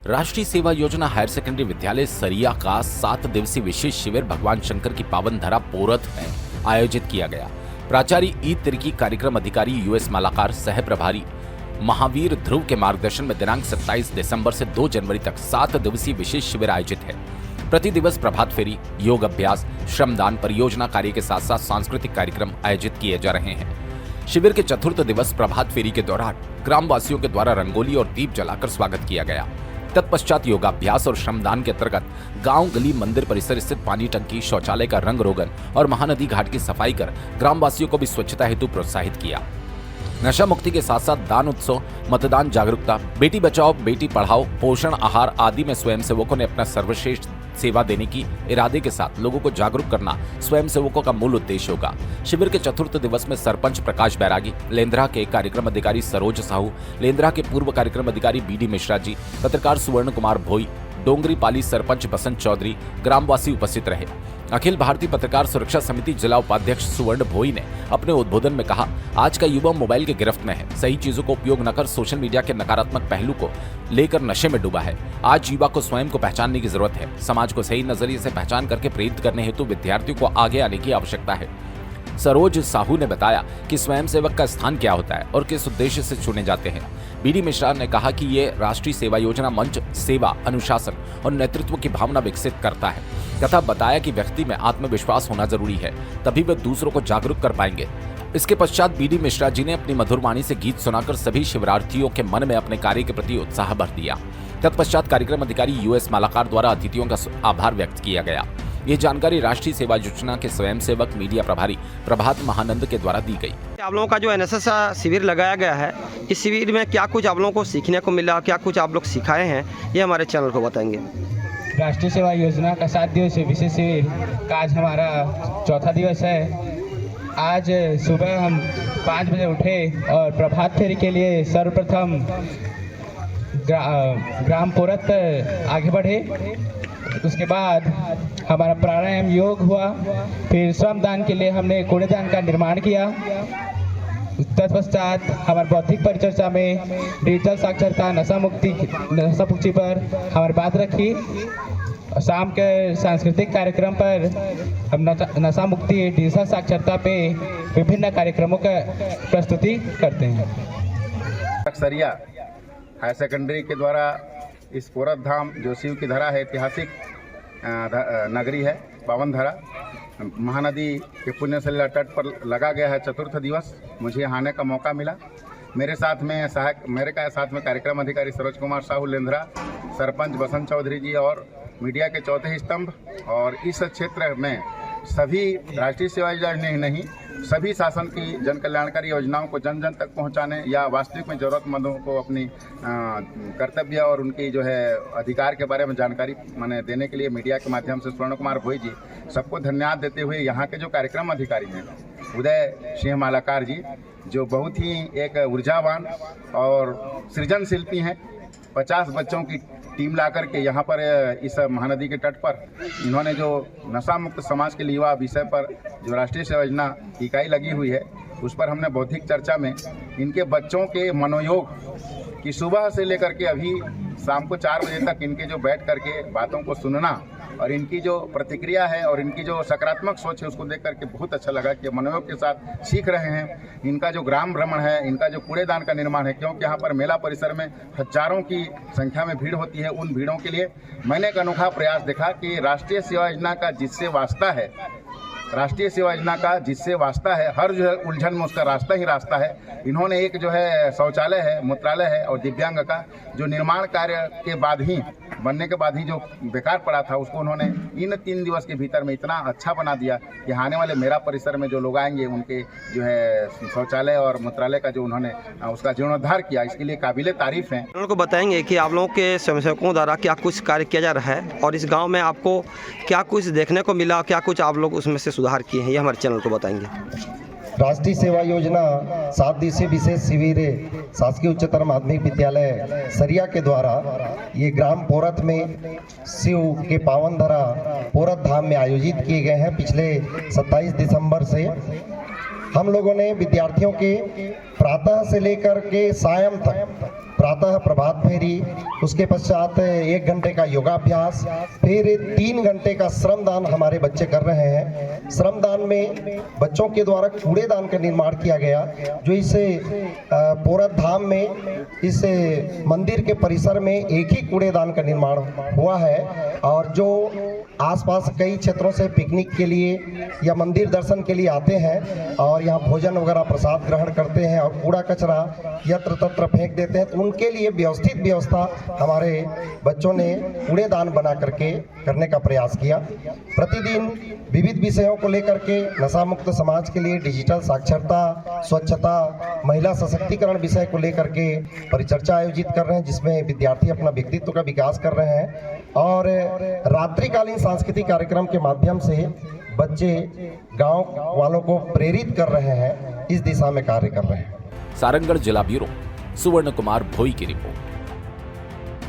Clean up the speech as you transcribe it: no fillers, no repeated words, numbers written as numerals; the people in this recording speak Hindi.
राष्ट्रीय सेवा योजना हायर सेकेंडरी विद्यालय सरिया का 7 दिवसीय विशेष शिविर भगवान शंकर की पावन धरा पोरत में आयोजित किया गया। प्राचार्य ई तिर्की, कार्यक्रम अधिकारी यूएस मालाकार, सह प्रभारी महावीर ध्रुव के मार्गदर्शन में दिनांक 27 दिसंबर से 2 जनवरी तक 7 दिवसीय विशेष शिविर आयोजित है। प्रति दिवस प्रभात फेरी, योग अभ्यास, श्रमदान, परियोजना कार्य के साथ साथ सांस्कृतिक कार्यक्रम आयोजित किए जा रहे हैं। शिविर के चतुर्थ दिवस प्रभात फेरी के दौरान ग्रामवासियों के द्वारा रंगोली और दीप जलाकर स्वागत किया गया। तत्पश्चात योगाभ्यास और श्रमदान के अंतर्गत गांव, गली, मंदिर परिसर स्थित पानी टंकी, शौचालय का रंग रोगन और महानदी घाट की सफाई कर ग्रामवासियों को भी स्वच्छता हेतु प्रोत्साहित किया। नशा मुक्ति के साथ साथ दान उत्सव, मतदान जागरूकता, बेटी बचाओ बेटी पढ़ाओ, पोषण आहार आदि में स्वयंसेवकों ने अपना सर्वश्रेष्ठ सेवा देने की इरादे के साथ लोगों को जागरूक करना स्वयंसेवकों का मूल उद्देश्य होगा। शिविर के चतुर्थ दिवस में सरपंच प्रकाश बैरागी, लेंद्रा के कार्यक्रम अधिकारी सरोज साहू, लेंद्रा के पूर्व कार्यक्रम अधिकारी बीडी मिश्रा जी, पत्रकार सुवर्ण कुमार भोई, डोंगरी पाली सरपंच बसंत चौधरी, ग्रामवासी उपस्थित रहे। अखिल भारतीय पत्रकार सुरक्षा समिति जिला उपाध्यक्ष सुवर्ण भोई ने अपने उद्बोधन में कहा, आज का युवा मोबाइल के गिरफ्त में है, सही चीजों को उपयोग न कर सोशल मीडिया के नकारात्मक पहलू को लेकर नशे में डूबा है। आज युवा को स्वयं को पहचानने की जरूरत है। समाज को सही नजरिए से पहचान करके प्रेरित करने हेतु विद्यार्थियों को आगे आने की आवश्यकता है। सरोज साहू ने बताया कि स्वयंसेवक का स्थान क्या होता है और किस उद्देश्य से चुने जाते हैं। बीडी मिश्रा ने कहा कि ये राष्ट्रीय सेवा योजना मंच सेवा, अनुशासन और नेतृत्व की भावना विकसित करता है तथा बताया कि व्यक्ति में आत्मविश्वास होना जरूरी है, तभी वे दूसरों को जागरूक कर पाएंगे। इसके पश्चात बीडी मिश्रा जी ने अपनी मधुर वाणी से गीत सुनाकर सभी शिविरार्थियों के मन में अपने कार्य के प्रति उत्साह भर दिया। तत्पश्चात कार्यक्रम अधिकारी यूएस मालाकार द्वारा अतिथियों का आभार व्यक्त किया गया। ये जानकारी राष्ट्रीय सेवा योजना के स्वयंसेवक मीडिया प्रभारी प्रभात महानंद के द्वारा दी गई। आप लोगों का जो एनएसएस शिविर लगाया गया है, इस शिविर में क्या कुछ आप लोगों को सीखने को मिला, क्या कुछ आप लोग सिखाए हैं, ये हमारे चैनल को बताएंगे। राष्ट्रीय सेवा योजना का 7 दिवसीय विशेष शिविर का आज हमारा चौथा दिवस है। आज सुबह हम 5 बजे उठे और प्रभात फेरी के लिए सर्वप्रथम ग्राम पोरत आगे बढ़े। उसके बाद हमारा प्राणायाम योग हुआ। फिर श्रमदान के लिए हमने कूड़ेदान का निर्माण किया। तत्पश्चात हमारे बौद्धिक परिचर्चा में डिजिटल साक्षरता, नशा मुक्ति पर हमारी बात रखी। शाम के सांस्कृतिक कार्यक्रम पर हम नशा मुक्ति, डिजिटल साक्षरता पे विभिन्न कार्यक्रमों का प्रस्तुति करते हैं। सरिया हायर सेकेंडरी के द्वारा इस पोरत धाम जो शिव की धरा है, ऐतिहासिक नगरी है, पावन धरा, महानदी के पुण्य सलिला तट पर लगा गया है चतुर्थ दिवस। मुझे यहाँ आने का मौका मिला। मेरे साथ में कार्यक्रम अधिकारी सरोज कुमार साहू, लेंद्रा, सरपंच बसंत चौधरी जी और मीडिया के चौथे स्तंभ। और इस क्षेत्र में सभी राष्ट्रीय सेवा योजना नहीं, सभी शासन की जन कल्याणकारी योजनाओं को जन जन तक पहुंचाने या वास्तविक में ज़रूरतमंदों को अपनी कर्तव्य और उनकी जो है अधिकार के बारे में जानकारी देने के लिए मीडिया के माध्यम से स्वर्ण कुमार भोई जी सबको धन्यवाद देते हुए यहाँ के जो कार्यक्रम अधिकारी हैं उदय सिंह मालाकार जी, जो बहुत ही एक ऊर्जावान और सृजन शिल्पी हैं, 50 बच्चों की टीम लाकर के यहाँ पर इस महानदी के तट पर इन्होंने जो नशा मुक्त समाज के युवा विषय पर जो राष्ट्रीय सेवा योजना इकाई लगी हुई है, उस पर हमने बौद्धिक चर्चा में इनके बच्चों के मनोयोग की सुबह से लेकर के अभी शाम को 4 बजे तक इनके जो बैठ करके बातों को सुनना और इनकी जो प्रतिक्रिया है और इनकी जो सकारात्मक सोच है उसको देख करके बहुत अच्छा लगा कि मनोयोग के साथ सीख रहे हैं। इनका जो ग्राम भ्रमण है, इनका जो कूड़ेदान का निर्माण है, क्योंकि यहाँ पर मेला परिसर में हजारों की संख्या में भीड़ होती है, उन भीड़ों के लिए मैंने एक अनोखा प्रयास देखा कि राष्ट्रीय सेवा योजना का जिससे वास्ता है, राष्ट्रीय सेवा योजना का जिससे वास्ता है, हर जो है उलझन में उसका रास्ता ही रास्ता है। इन्होंने एक जो है शौचालय है, मूत्रालय है और दिव्यांग का जो निर्माण कार्य के बाद ही बनने के बाद ही जो बेकार पड़ा था उसको उन्होंने इन 3 दिवस के भीतर में इतना अच्छा बना दिया कि आने वाले मेरा परिसर में जो लोग आएंगे उनके जो है शौचालय और मूत्रालय का जो उन्होंने उसका जीर्णोद्धार किया, इसके लिए काबिले तारीफ हैं। उनको बताएंगे कि आप लोगों के स्वयंसेवकों द्वारा क्या कुछ कार्य किया जा रहा है और इस गाँव में आपको क्या कुछ देखने को मिला, क्या कुछ आप लोग उसमें से सुधार किए हैं, ये हमारे चैनल को बताएंगे। राष्ट्रीय सेवा योजना 7 दिवसीय विशेष शिविर शासकीय उच्चतर माध्यमिक विद्यालय सरिया के द्वारा ये ग्राम पोरत में शिव के पावन धरा पोरत धाम में आयोजित किए गए हैं। पिछले 27 दिसंबर से हम लोगों ने विद्यार्थियों के प्रातः से लेकर के सायं तक प्रातः प्रभात फेरी, उसके पश्चात 1 घंटे का योगाभ्यास, फिर 3 घंटे का श्रमदान हमारे बच्चे कर रहे हैं। श्रमदान में बच्चों के द्वारा कूड़ेदान का निर्माण किया गया, जो इस पोरत धाम में इस मंदिर के परिसर में एक ही कूड़ेदान का निर्माण हुआ है। और जो आसपास कई क्षेत्रों से पिकनिक के लिए या मंदिर दर्शन के लिए आते हैं और यहाँ भोजन वगैरह प्रसाद ग्रहण करते हैं और कूड़ा कचरा यत्र तत्र फेंक देते हैं, तो उनके लिए व्यवस्थित व्यवस्था हमारे बच्चों ने कूड़ेदान बना करके करने का प्रयास किया। प्रतिदिन विविध विषयों को लेकर के नशा मुक्त समाज के लिए डिजिटल साक्षरता, स्वच्छता, महिला सशक्तिकरण विषय को लेकर के परिचर्चा आयोजित कर रहे हैं, जिसमें विद्यार्थी अपना व्यक्तित्व का विकास कर रहे हैं। और रात्रिकालीन सांस्कृतिक कार्यक्रम के माध्यम से बच्चे गांव वालों को प्रेरित कर रहे हैं, इस दिशा में कार्य कर रहे हैं। सारंगढ़ जिला ब्यूरो सुवर्ण कुमार भोई की रिपोर्ट।